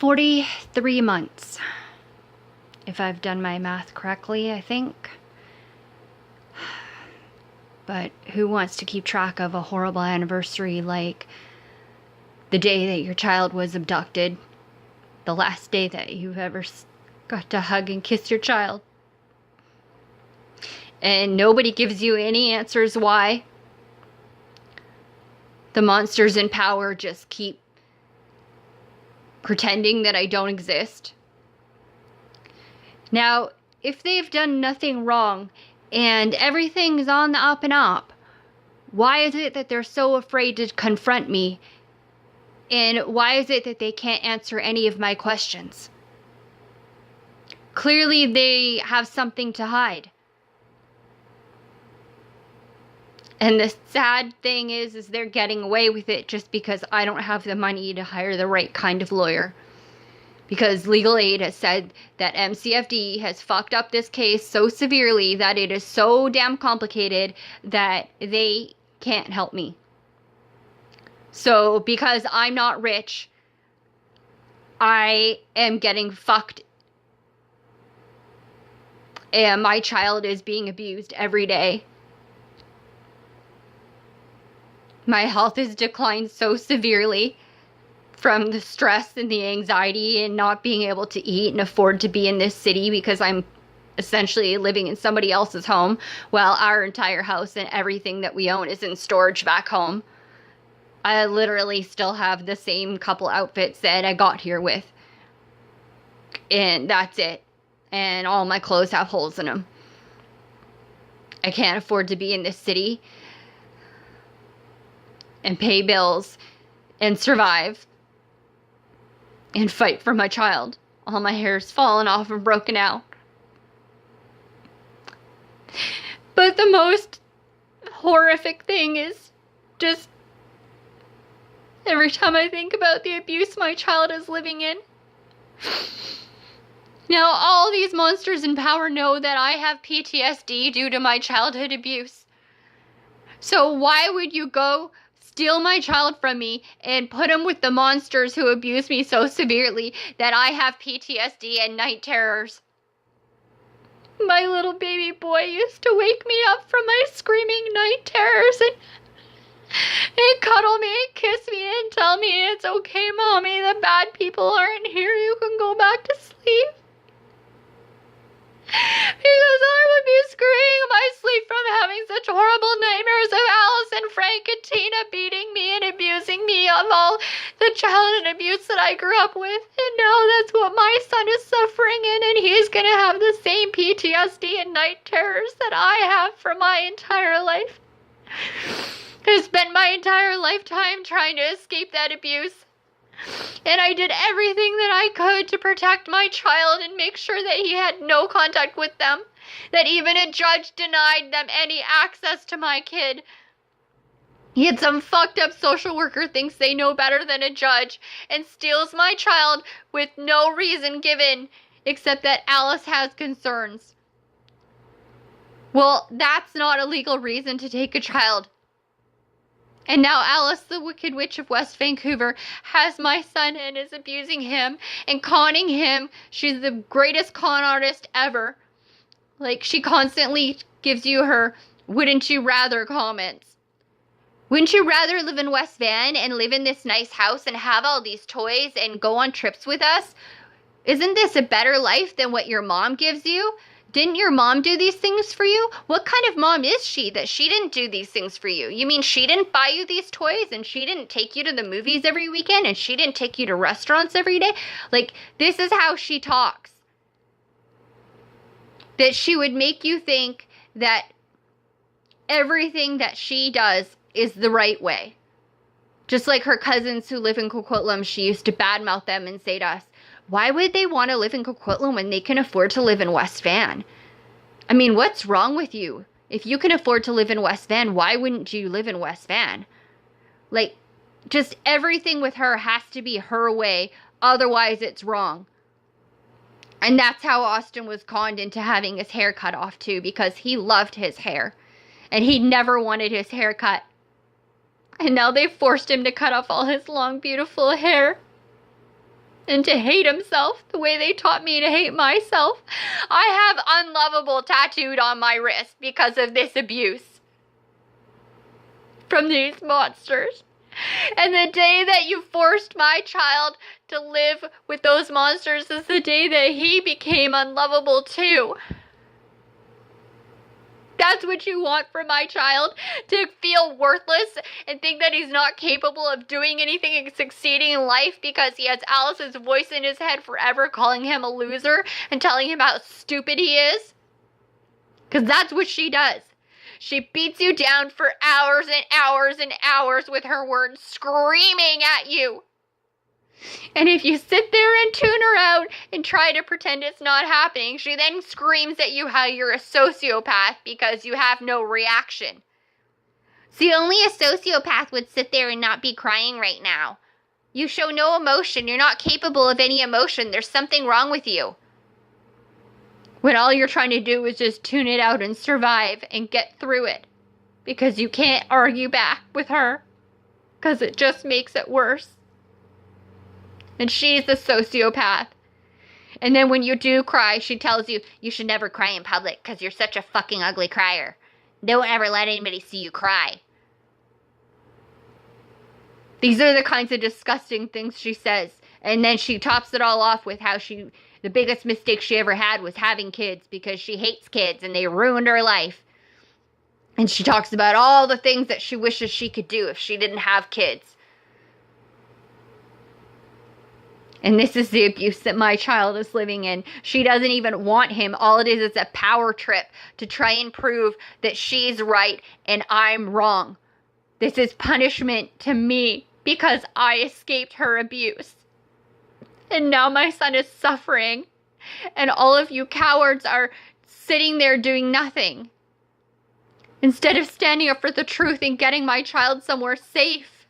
43 months, if I've done my math correctly, I think. But who wants to keep track of a horrible anniversary like the day that your child was abducted, the last day that you've ever got to hug and kiss your child? And nobody gives you any answers why. The monsters in power just keep pretending that I don't exist. Now, if they've done nothing wrong and everything's on the up and up, why is it that they're so afraid to confront me? And why is it that they can't answer any of my questions? Clearly, they have something to hide. And the sad thing is they're getting away with it just because I don't have the money to hire the right kind of lawyer. Because legal aid has said that MCFD has fucked up this case so severely that it is so damn complicated that they can't help me. So because I'm not rich, I am getting fucked. And my child is being abused every day. My health has declined so severely from the stress and the anxiety and not being able to eat and afford to be in this city because I'm essentially living in somebody else's home while our entire house and everything that we own is in storage back home. I literally still have the same couple outfits that I got here with. And that's it. And all my clothes have holes in them. I can't afford to be in this city and pay bills and survive and fight for my child. All my hair's fallen off and broken out. But the most horrific thing is just every time I think about the abuse my child is living in. Now, all these monsters in power know that I have PTSD due to my childhood abuse. So why would you go steal my child from me and put him with the monsters who abuse me so severely that I have PTSD and night terrors? My little baby boy used to wake me up from my screaming night terrors and cuddle me and kiss me and tell me, "It's okay, Mommy, the bad people aren't here, you can go back to sleep." Because I would be screaming my sleep from having such horrible nightmares of Alice and Frank and Tina beating me and abusing me of all the childhood abuse that I grew up with. And now that's what my son is suffering in, and he's going to have the same PTSD and night terrors that I have for my entire life. I spent my entire lifetime trying to escape that abuse. And I did everything that I could to protect my child and make sure that he had no contact with them. That even a judge denied them any access to my kid. Yet some fucked up social worker thinks they know better than a judge and steals my child with no reason given except that Alice has concerns. Well, that's not a legal reason to take a child. And now Alice, the Wicked Witch of West Vancouver, has my son and is abusing him and conning him. She's the greatest con artist ever. Like, she constantly gives you her "wouldn't you rather" comments. Wouldn't you rather live in West Van and live in this nice house and have all these toys and go on trips with us? Isn't this a better life than what your mom gives you? Didn't your mom do these things for you? What kind of mom is she that she didn't do these things for you? You mean she didn't buy you these toys and she didn't take you to the movies every weekend and she didn't take you to restaurants every day? Like, this is how she talks. That she would make you think that everything that she does is the right way. Just like her cousins who live in Coquitlam, she used to badmouth them and say to us, "Why would they want to live in Coquitlam when they can afford to live in West Van? I mean, what's wrong with you? If you can afford to live in West Van, why wouldn't you live in West Van?" Like, just everything with her has to be her way, otherwise it's wrong. And that's how Austin was conned into having his hair cut off too, because he loved his hair. And he never wanted his hair cut. And now they've forced him to cut off all his long, beautiful hair. and to hate himself the way they taught me to hate myself. I have unlovable tattooed on my wrist because of this abuse from these monsters. And the day that you forced my child to live with those monsters is the day that he became unlovable too. That's what you want for my child? To feel worthless and think that he's not capable of doing anything and succeeding in life because he has Alice's voice in his head forever calling him a loser and telling him how stupid he is? Because that's what she does. She beats you down for hours and hours and hours with her words, screaming at you. And if you sit there and tune her out and try to pretend it's not happening, she then screams at you how you're a sociopath because you have no reaction. See, only a sociopath would sit there and not be crying right now. You show no emotion. You're not capable of any emotion. There's something wrong with you. When all you're trying to do is just tune it out and survive and get through it. Because you can't argue back with her. Because it just makes it worse. And she's the sociopath. And then when you do cry, she tells you, you should never cry in public because you're such a fucking ugly crier. Don't ever let anybody see you cry. These are the kinds of disgusting things she says. And then she tops it all off with how the biggest mistake she ever had was having kids because she hates kids and they ruined her life. And she talks about all the things that she wishes she could do if she didn't have kids. And this is the abuse that my child is living in. She doesn't even want him. All it is a power trip to try and prove that she's right and I'm wrong. This is punishment to me because I escaped her abuse. And now my son is suffering. And all of you cowards are sitting there doing nothing. Instead of standing up for the truth and getting my child somewhere safe.